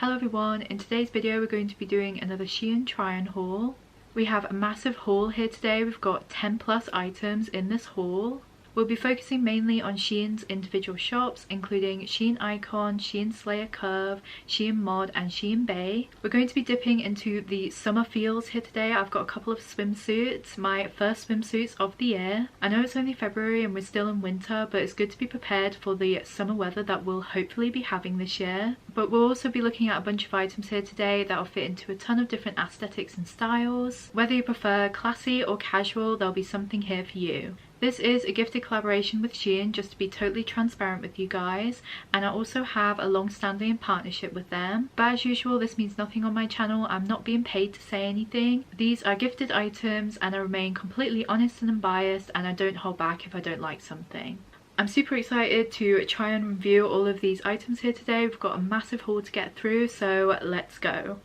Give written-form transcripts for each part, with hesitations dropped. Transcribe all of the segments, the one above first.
Hello everyone, in today's video we're going to be doing another Shein try-on haul. We have a massive haul here today. We've got 10 plus items in this haul. We'll be focusing mainly on Shein's individual shops, including Shein Icon, Shein Slayer Curve, Shein Mod and Shein Bay. We're going to be dipping into the summer feels here today. I've got a couple of swimsuits, my first swimsuits of the year. I know it's only February and we're still in winter, but it's good to be prepared for the summer weather that we'll hopefully be having this year. But we'll also be looking at a bunch of items here today that will fit into a ton of different aesthetics and styles. Whether you prefer classy or casual, there'll be something here for you. This is a gifted collaboration with Shein, just to be totally transparent with you guys, and I also have a long-standing partnership with them. But as usual, this means nothing on my channel. I'm not being paid to say anything. These are gifted items and I remain completely honest and unbiased, and I don't hold back if I don't like something. I'm super excited to try and review all of these items here today. We've got a massive haul to get through, so let's go.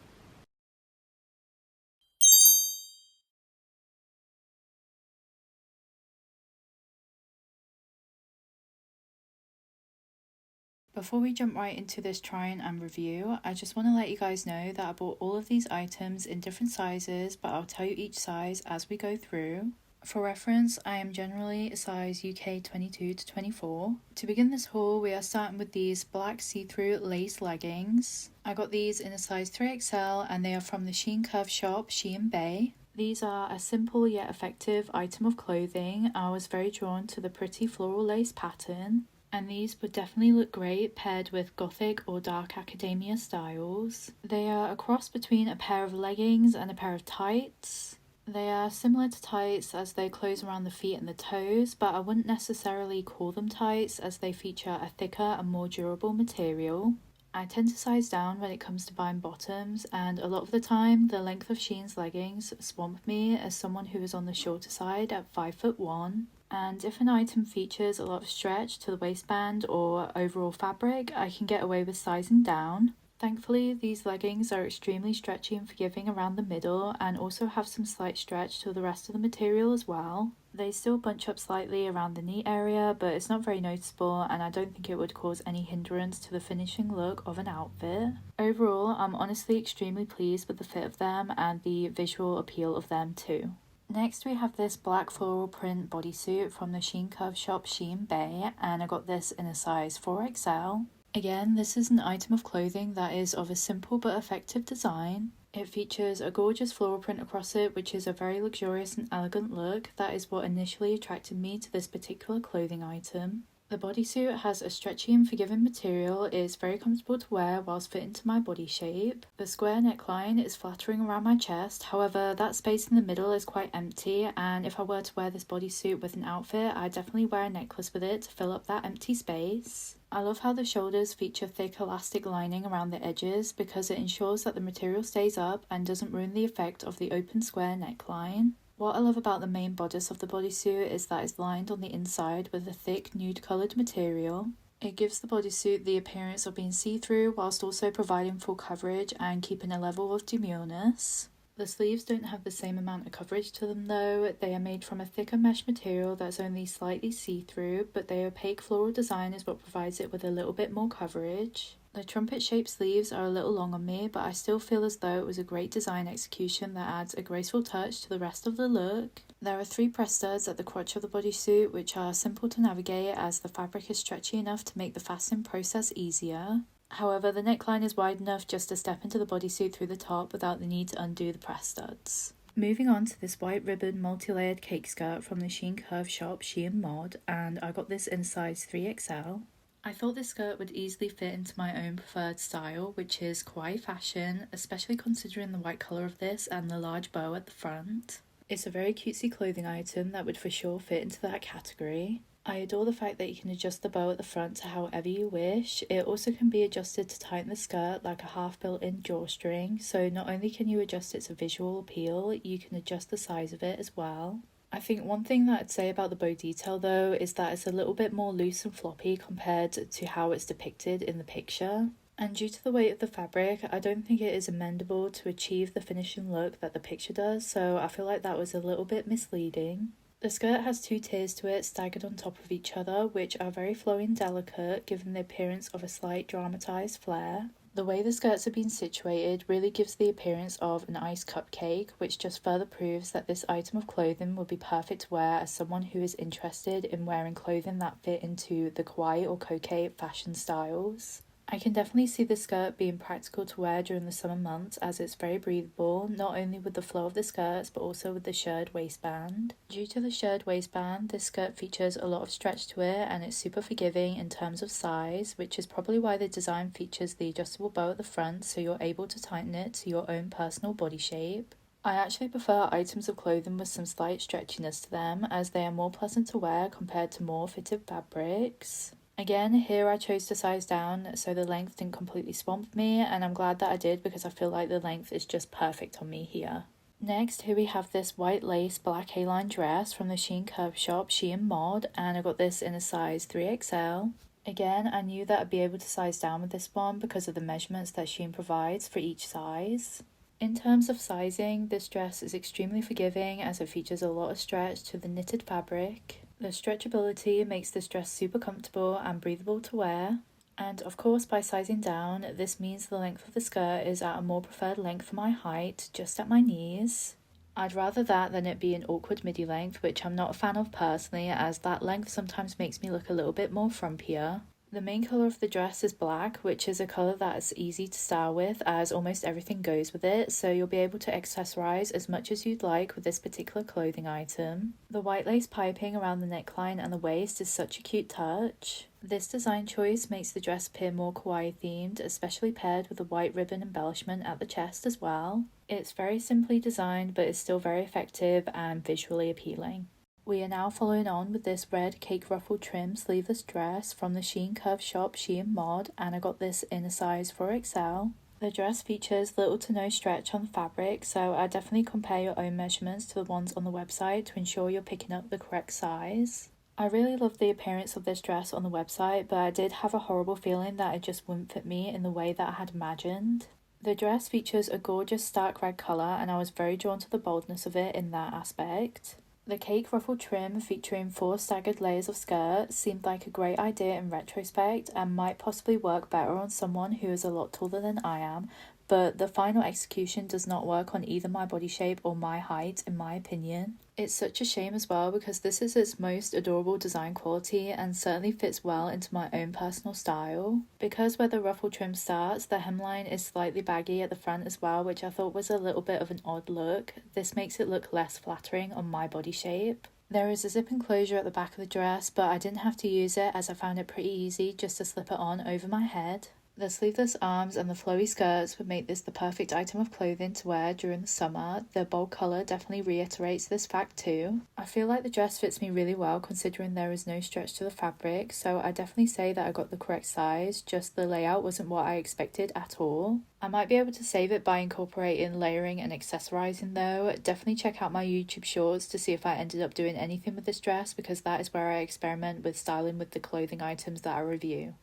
Before we jump right into this try-on and review, I just want to let you guys know that I bought all of these items in different sizes, but I'll tell you each size as we go through. For reference, I am generally a size UK 22 to 24. To begin this haul, we are starting with these black see-through lace leggings. I got these in a size 3XL and they are from the Shein Curve shop, Shein Bay. These are a simple yet effective item of clothing. I was very drawn to the pretty floral lace pattern, and these would definitely look great paired with gothic or dark academia styles. They are a cross between a pair of leggings and a pair of tights. They are similar to tights as they close around the feet and the toes, but I wouldn't necessarily call them tights as they feature a thicker and more durable material. I tend to size down when it comes to buying bottoms, and a lot of the time the length of Shein's leggings swamp me as someone who is on the shorter side at 5'1". And if an item features a lot of stretch to the waistband or overall fabric, I can get away with sizing down. Thankfully, these leggings are extremely stretchy and forgiving around the middle and also have some slight stretch to the rest of the material as well. They still bunch up slightly around the knee area, but it's not very noticeable and I don't think it would cause any hindrance to the finishing look of an outfit. Overall, I'm honestly extremely pleased with the fit of them and the visual appeal of them too. Next we have this black floral print bodysuit from the Shein Curve shop Shein Bay, and I got this in a size 4XL. Again, this is an item of clothing that is of a simple but effective design. It features a gorgeous floral print across it, which is a very luxurious and elegant look. That is what initially attracted me to this particular clothing item. The bodysuit has a stretchy and forgiving material. It is very comfortable to wear whilst fitting to my body shape. The square neckline is flattering around my chest, however that space in the middle is quite empty, and if I were to wear this bodysuit with an outfit, I'd definitely wear a necklace with it to fill up that empty space. I love how the shoulders feature thick elastic lining around the edges because it ensures that the material stays up and doesn't ruin the effect of the open square neckline. What I love about the main bodice of the bodysuit is that it's lined on the inside with a thick nude coloured material. It gives the bodysuit the appearance of being see-through whilst also providing full coverage and keeping a level of demureness. The sleeves don't have the same amount of coverage to them though. They are made from a thicker mesh material that's only slightly see-through, but the opaque floral design is what provides it with a little bit more coverage. The trumpet-shaped sleeves are a little long on me, but I still feel as though it was a great design execution that adds a graceful touch to the rest of the look. There are 3 press studs at the crotch of the bodysuit, which are simple to navigate as the fabric is stretchy enough to make the fastening process easier. However, the neckline is wide enough just to step into the bodysuit through the top without the need to undo the press studs. Moving on to this white ribbon multi-layered cake skirt from the Shein Curve shop Shein Mod, and I got this in size 3XL. I thought this skirt would easily fit into my own preferred style, which is kawaii fashion, especially considering the white colour of this and the large bow at the front. It's a very cutesy clothing item that would for sure fit into that category. I adore the fact that you can adjust the bow at the front to however you wish. It also can be adjusted to tighten the skirt like a half built-in drawstring, so not only can you adjust its visual appeal, you can adjust the size of it as well. I think one thing that I'd say about the bow detail though is that it's a little bit more loose and floppy compared to how it's depicted in the picture. And due to the weight of the fabric, I don't think it is amendable to achieve the finishing look that the picture does, so I feel like that was a little bit misleading. The skirt has 2 tiers to it staggered on top of each other, which are very flowy and delicate, giving the appearance of a slight dramatised flare. The way the skirts have been situated really gives the appearance of an iced cupcake, which just further proves that this item of clothing would be perfect to wear as someone who is interested in wearing clothing that fit into the kawaii or coquette fashion styles. I can definitely see the skirt being practical to wear during the summer months as it's very breathable, not only with the flow of the skirts but also with the shirred waistband. Due to the shirred waistband, this skirt features a lot of stretch to it and it's super forgiving in terms of size, which is probably why the design features the adjustable bow at the front so you're able to tighten it to your own personal body shape. I actually prefer items of clothing with some slight stretchiness to them as they are more pleasant to wear compared to more fitted fabrics. Again, here I chose to size down so the length didn't completely swamp me, and I'm glad that I did because I feel like the length is just perfect on me here. Next, here we have this white lace black A-line dress from the Shein Curve shop, Shein Mod, and I got this in a size 3XL. Again, I knew that I'd be able to size down with this one because of the measurements that Shein provides for each size. In terms of sizing, this dress is extremely forgiving as it features a lot of stretch to the knitted fabric. The stretchability makes this dress super comfortable and breathable to wear. And of course, by sizing down, this means the length of the skirt is at a more preferred length for my height, just at my knees. I'd rather that than it be an awkward midi length, which I'm not a fan of personally, as that length sometimes makes me look a little bit more frumpier. The main colour of the dress is black, which is a colour that's easy to style with as almost everything goes with it, so you'll be able to accessorise as much as you'd like with this particular clothing item. The white lace piping around the neckline and the waist is such a cute touch. This design choice makes the dress appear more kawaii themed, especially paired with a white ribbon embellishment at the chest as well. It's very simply designed but is still very effective and visually appealing. We are now following on with this red cake ruffle trim sleeveless dress from the Shein Curve shop Shein Mod, and I got this in a size 4XL. The dress features little to no stretch on the fabric, so I definitely compare your own measurements to the ones on the website to ensure you're picking up the correct size. I really loved the appearance of this dress on the website, but I did have a horrible feeling that it just wouldn't fit me in the way that I had imagined. The dress features a gorgeous stark red colour and I was very drawn to the boldness of it in that aspect. The cake ruffle trim featuring 4 staggered layers of skirt seemed like a great idea in retrospect and might possibly work better on someone who is a lot taller than I am, but the final execution does not work on either my body shape or my height in my opinion. It's such a shame as well because this is its most adorable design quality and certainly fits well into my own personal style. Because where the ruffle trim starts, the hemline is slightly baggy at the front as well, which I thought was a little bit of an odd look. This makes it look less flattering on my body shape. There is a zip enclosure at the back of the dress, but I didn't have to use it as I found it pretty easy just to slip it on over my head. The sleeveless arms and the flowy skirts would make this the perfect item of clothing to wear during the summer. The bold colour definitely reiterates this fact too. I feel like the dress fits me really well considering there is no stretch to the fabric, so I definitely say that I got the correct size, just the layout wasn't what I expected at all. I might be able to save it by incorporating layering and accessorising though. Definitely check out my YouTube shorts to see if I ended up doing anything with this dress because that is where I experiment with styling with the clothing items that I review.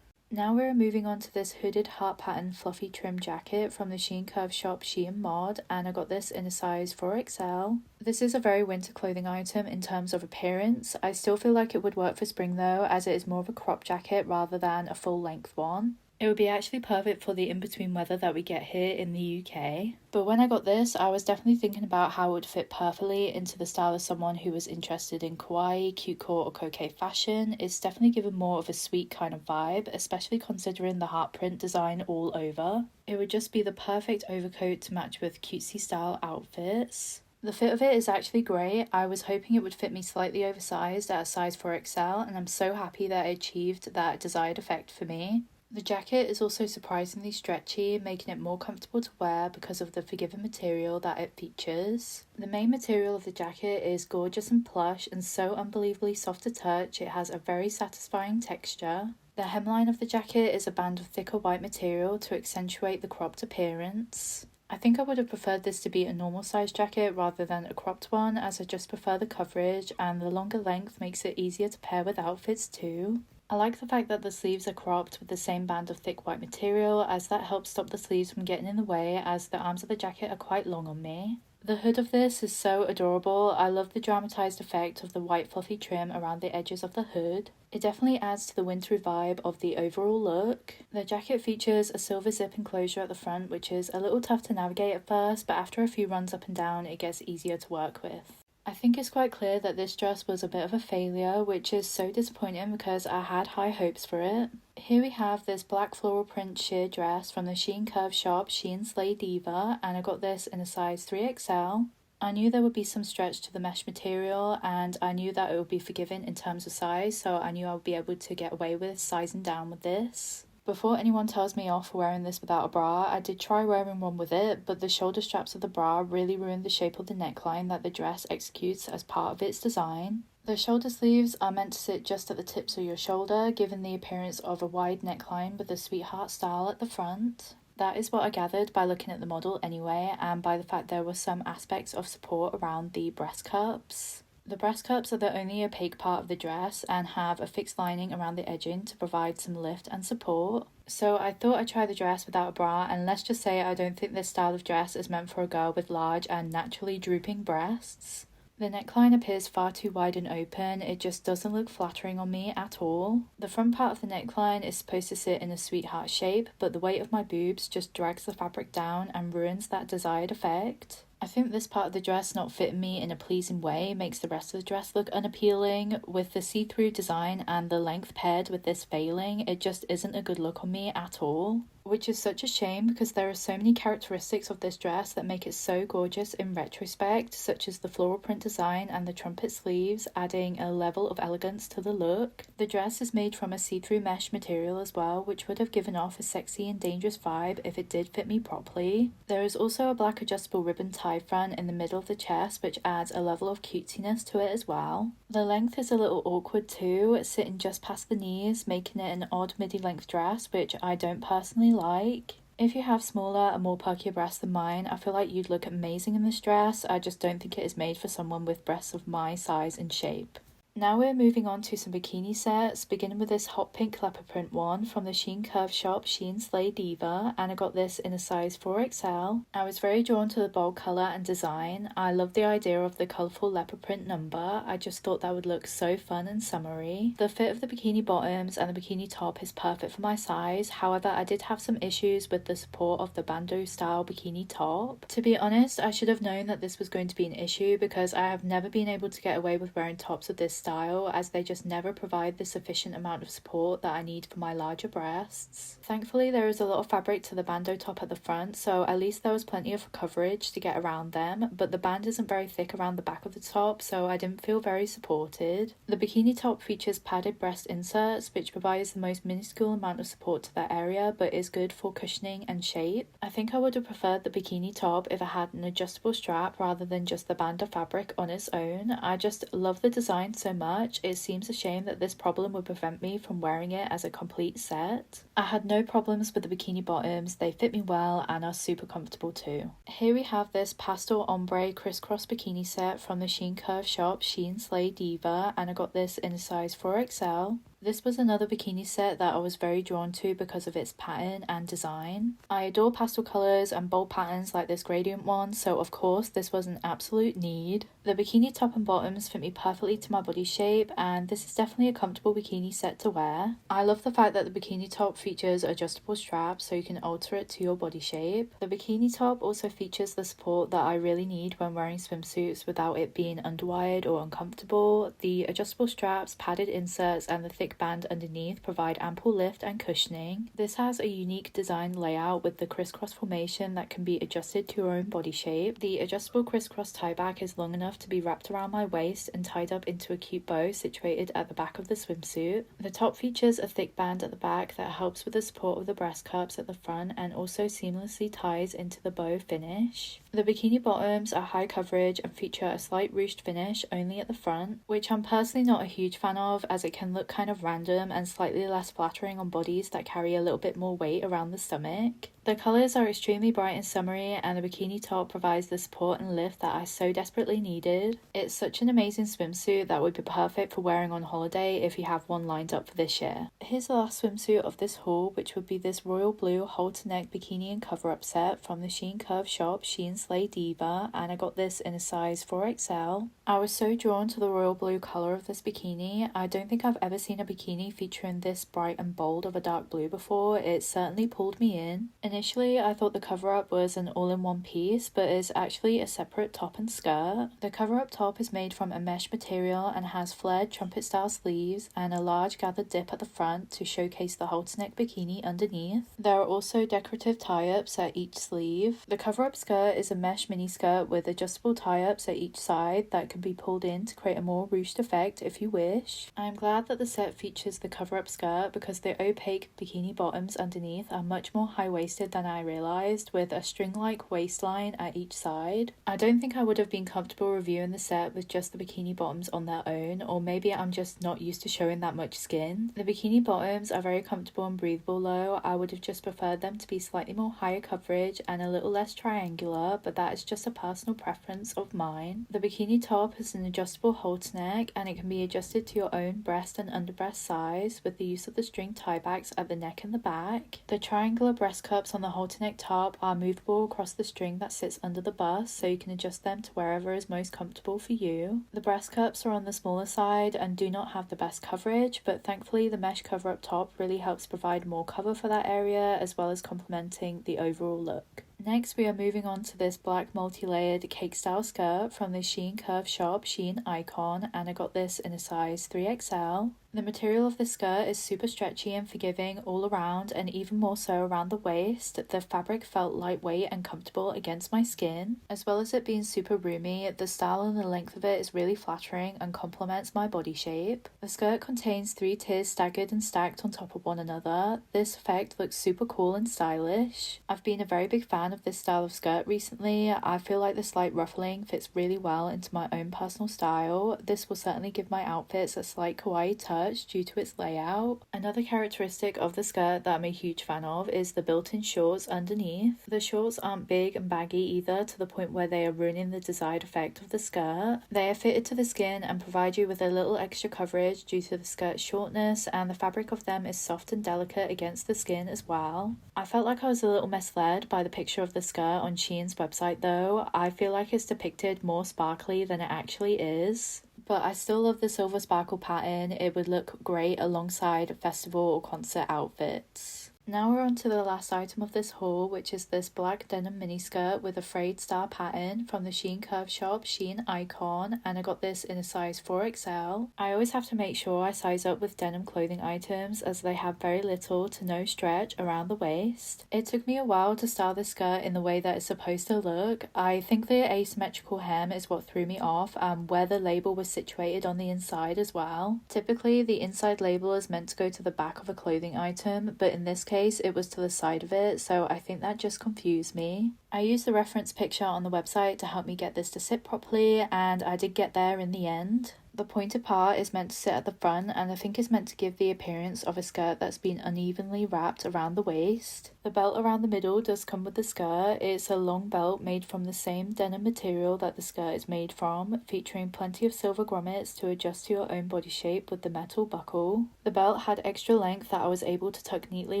Now we're moving on to this hooded heart pattern fluffy trim jacket from the Shein Curve shop Shein Mod, and I got this in a size 4XL. This is a very winter clothing item in terms of appearance. I still feel like it would work for spring though, as it is more of a crop jacket rather than a full length one. It would be actually perfect for the in-between weather that we get here in the UK. But when I got this, I was definitely thinking about how it would fit perfectly into the style of someone who was interested in kawaii, cute core or coquette fashion. It's definitely given more of a sweet kind of vibe, especially considering the heart print design all over. It would just be the perfect overcoat to match with cutesy style outfits. The fit of it is actually great. I was hoping it would fit me slightly oversized at a size 4XL, and I'm so happy that it achieved that desired effect for me. The jacket is also surprisingly stretchy, making it more comfortable to wear because of the forgiving material that it features. The main material of the jacket is gorgeous and plush and so unbelievably soft to touch, it has a very satisfying texture. The hemline of the jacket is a band of thicker white material to accentuate the cropped appearance. I think I would have preferred this to be a normal size jacket rather than a cropped one, as I just prefer the coverage and the longer length makes it easier to pair with outfits too. I like the fact that the sleeves are cropped with the same band of thick white material, as that helps stop the sleeves from getting in the way as the arms of the jacket are quite long on me. The hood of this is so adorable. I love the dramatized effect of the white fluffy trim around the edges of the hood. It definitely adds to the wintry vibe of the overall look. The jacket features a silver zip enclosure at the front, which is a little tough to navigate at first, but after a few runs up and down it gets easier to work with. I think it's quite clear that this dress was a bit of a failure, which is so disappointing because I had high hopes for it. Here we have this black floral print sheer dress from the Shein Curve shop, Shein Slay Diva, and I got this in a size 3XL. I knew there would be some stretch to the mesh material, and I knew that it would be forgiving in terms of size, so I knew I would be able to get away with sizing down with this. Before anyone tells me off for wearing this without a bra, I did try wearing one with it, but the shoulder straps of the bra really ruined the shape of the neckline that the dress executes as part of its design. The shoulder sleeves are meant to sit just at the tips of your shoulder, giving the appearance of a wide neckline with a sweetheart style at the front. That is what I gathered by looking at the model anyway, and by the fact there were some aspects of support around the breast cups. The breast cups are the only opaque part of the dress and have a fixed lining around the edging to provide some lift and support. So I thought I'd try the dress without a bra, and let's just say I don't think this style of dress is meant for a girl with large and naturally drooping breasts. The neckline appears far too wide and open, it just doesn't look flattering on me at all. The front part of the neckline is supposed to sit in a sweetheart shape, but the weight of my boobs just drags the fabric down and ruins that desired effect. I think this part of the dress not fitting me in a pleasing way makes the rest of the dress look unappealing. With the see-through design and the length paired with this failing, it just isn't a good look on me at all. Which is such a shame because there are so many characteristics of this dress that make it so gorgeous in retrospect, such as the floral print design and the trumpet sleeves, adding a level of elegance to the look. The dress is made from a see-through mesh material as well, which would have given off a sexy and dangerous vibe if it did fit me properly. There is also a black adjustable ribbon tie front in the middle of the chest, which adds a level of cutesiness to it as well. The length is a little awkward too, sitting just past the knees, making it an odd midi length dress, which I don't personally like. If you have smaller and more perkier breasts than mine, I feel like you'd look amazing in this dress. I just don't think it is made for someone with breasts of my size and shape. Now we're moving on to some bikini sets, beginning with this hot pink leopard print one from the Shein Curve shop, Shein Slay Diva, and I got this in a size 4XL. I was very drawn to the bold colour and design. I love the idea of the colourful leopard print number. I just thought that would look so fun and summery. The fit of the bikini bottoms and the bikini top is perfect for my size, however I did have some issues with the support of the bandeau style bikini top. To be honest, I should have known that this was going to be an issue because I have never been able to get away with wearing tops of this style, as they just never provide the sufficient amount of support that I need for my larger breasts. Thankfully there is a lot of fabric to the bandeau top at the front, so at least there was plenty of coverage to get around them, but the band isn't very thick around the back of the top, so I didn't feel very supported. The bikini top features padded breast inserts, which provides the most minuscule amount of support to that area, but is good for cushioning and shape. I think I would have preferred the bikini top if it had an adjustable strap rather than just the band of fabric on its own. I just love the design so much, it seems a shame that this problem would prevent me from wearing it as a complete set. I had no problems with the bikini bottoms, they fit me well and are super comfortable too. Here we have this pastel ombre crisscross bikini set from the Shein Curve shop, Shein Slay Diva, and I got this in a size 4XL. This was another bikini set that I was very drawn to because of its pattern and design. I adore pastel colours and bold patterns like this gradient one, so of course this was an absolute need. The bikini top and bottoms fit me perfectly to my body shape, and this is definitely a comfortable bikini set to wear. I love the fact that the bikini top features adjustable straps so you can alter it to your body shape. The bikini top also features the support that I really need when wearing swimsuits without it being underwired or uncomfortable. The adjustable straps, padded inserts and the thick band underneath provide ample lift and cushioning. This has a unique design layout with the crisscross formation that can be adjusted to your own body shape. The adjustable crisscross tie back is long enough to be wrapped around my waist and tied up into a cute bow situated at the back of the swimsuit. The top features a thick band at the back that helps with the support of the breast cups at the front and also seamlessly ties into the bow finish. The bikini bottoms are high coverage and feature a slight ruched finish only at the front, which I'm personally not a huge fan of as it can look kind of random and slightly less flattering on bodies that carry a little bit more weight around the stomach. The colours are extremely bright and summery, and the bikini top provides the support and lift that I so desperately needed. It's such an amazing swimsuit that would be perfect for wearing on holiday if you have one lined up for this year. Here's the last swimsuit of this haul, which would be this royal blue halter neck bikini and cover up set from the Shein Curve shop, Shein Slay Diva, and I got this in a size 4XL. I was so drawn to the royal blue colour of this bikini. I don't think I've ever seen a bikini featuring this bright and bold of a dark blue before. It certainly pulled me in. Initially, I thought the cover-up was an all-in-one piece, but it's actually a separate top and skirt. The cover-up top is made from a mesh material and has flared trumpet-style sleeves and a large gathered dip at the front to showcase the halter neck bikini underneath. There are also decorative tie-ups at each sleeve. The cover-up skirt is a mesh mini-skirt with adjustable tie-ups at each side that can be pulled in to create a more ruched effect if you wish. I'm glad that the set features the cover-up skirt because the opaque bikini bottoms underneath are much more high-waisted than I realised, with a string-like waistline at each side. I don't think I would have been comfortable reviewing the set with just the bikini bottoms on their own, or maybe I'm just not used to showing that much skin. The bikini bottoms are very comfortable and breathable though. I would have just preferred them to be slightly more higher coverage and a little less triangular, but that is just a personal preference of mine. The bikini top has an adjustable halter neck and it can be adjusted to your own breast and underbreast size with the use of the string tiebacks at the neck and the back. The triangular breast cups on the halter neck top are movable across the string that sits under the bust, so you can adjust them to wherever is most comfortable for you. The breast cups are on the smaller side and do not have the best coverage, but thankfully the mesh cover up top really helps provide more cover for that area as well as complementing the overall look. Next, we are moving on to this black multi-layered cake style skirt from the Shein Curve shop, Shein Icon, and I got this in a size 3XL. The material of this skirt is super stretchy and forgiving all around, and even more so around the waist. The fabric felt lightweight and comfortable against my skin. As well as it being super roomy, the style and the length of it is really flattering and complements my body shape. The skirt contains 3 tiers staggered and stacked on top of one another. This effect looks super cool and stylish. I've been a very big fan of this style of skirt recently. I feel like the slight ruffling fits really well into my own personal style. This will certainly give my outfits a slight kawaii touch due to its layout. Another characteristic of the skirt that I'm a huge fan of is the built-in shorts underneath. The shorts aren't big and baggy either to the point where they are ruining the desired effect of the skirt. They are fitted to the skin and provide you with a little extra coverage due to the skirt's shortness, and the fabric of them is soft and delicate against the skin as well. I felt like I was a little misled by the picture of the skirt on Shein's website though. I feel like it's depicted more sparkly than it actually is. But I still love the silver sparkle pattern. It would look great alongside festival or concert outfits. Now we're on to the last item of this haul, which is this black denim miniskirt with a frayed style pattern from the Shein Curve shop, Shein Icon, and I got this in a size 4XL. I always have to make sure I size up with denim clothing items as they have very little to no stretch around the waist. It took me a while to style this skirt in the way that it's supposed to look. I think the asymmetrical hem is what threw me off, and where the label was situated on the inside as well. Typically, the inside label is meant to go to the back of a clothing item, but in this case it was to the side of it, so I think that just confused me. I used the reference picture on the website to help me get this to sit properly, and I did get there in the end. The pointed part is meant to sit at the front, and I think it's meant to give the appearance of a skirt that's been unevenly wrapped around the waist. The belt around the middle does come with the skirt. It's a long belt made from the same denim material that the skirt is made from, featuring plenty of silver grommets to adjust to your own body shape with the metal buckle. The belt had extra length that I was able to tuck neatly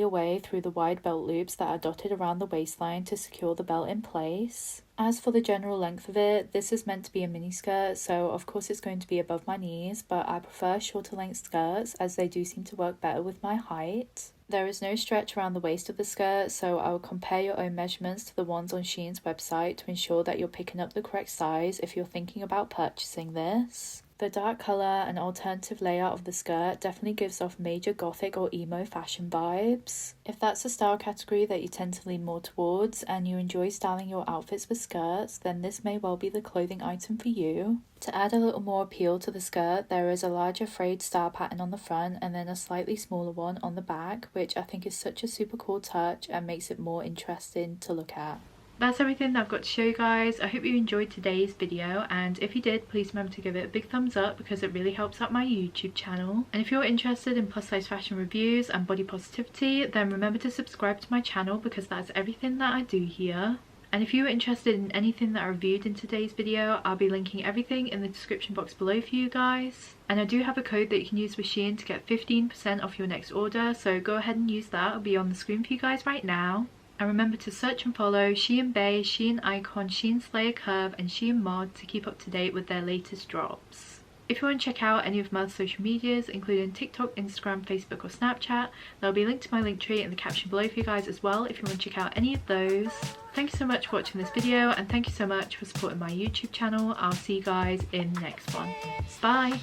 away through the wide belt loops that are dotted around the waistline to secure the belt in place. As for the general length of it, this is meant to be a mini skirt, so of course it's going to be above my knees, but I prefer shorter length skirts as they do seem to work better with my height. There is no stretch around the waist of the skirt, so I will compare your own measurements to the ones on Shein's website to ensure that you're picking up the correct size if you're thinking about purchasing this. The dark colour and alternative layout of the skirt definitely gives off major gothic or emo fashion vibes. If that's a style category that you tend to lean more towards and you enjoy styling your outfits with skirts, then this may well be the clothing item for you. To add a little more appeal to the skirt, there is a larger frayed style pattern on the front and then a slightly smaller one on the back, which I think is such a super cool touch and makes it more interesting to look at. that's everything that I've got to show you guys. I hope you enjoyed today's video, and if you did, please remember to give it a big thumbs up because it really helps out my YouTube channel. And if you're interested in plus size fashion reviews and body positivity, then remember to subscribe to my channel because that's everything that I do here. And if you are interested in anything that I reviewed in today's video, I'll be linking everything in the description box below for you guys. And I do have a code that you can use with Shein to get 15% off your next order, so go ahead and use that. It'll be on the screen for you guys right now. And remember to search and follow Shein Bay, Shein Icon, Shein Slayer Curve and Shein Mod to keep up to date with their latest drops. If you want to check out any of my other social medias, including TikTok, Instagram, Facebook or Snapchat, there'll be a link to my link tree in the caption below for you guys as well if you want to check out any of those. Thank you so much for watching this video, and thank you so much for supporting my YouTube channel. I'll see you guys in the next one. Bye!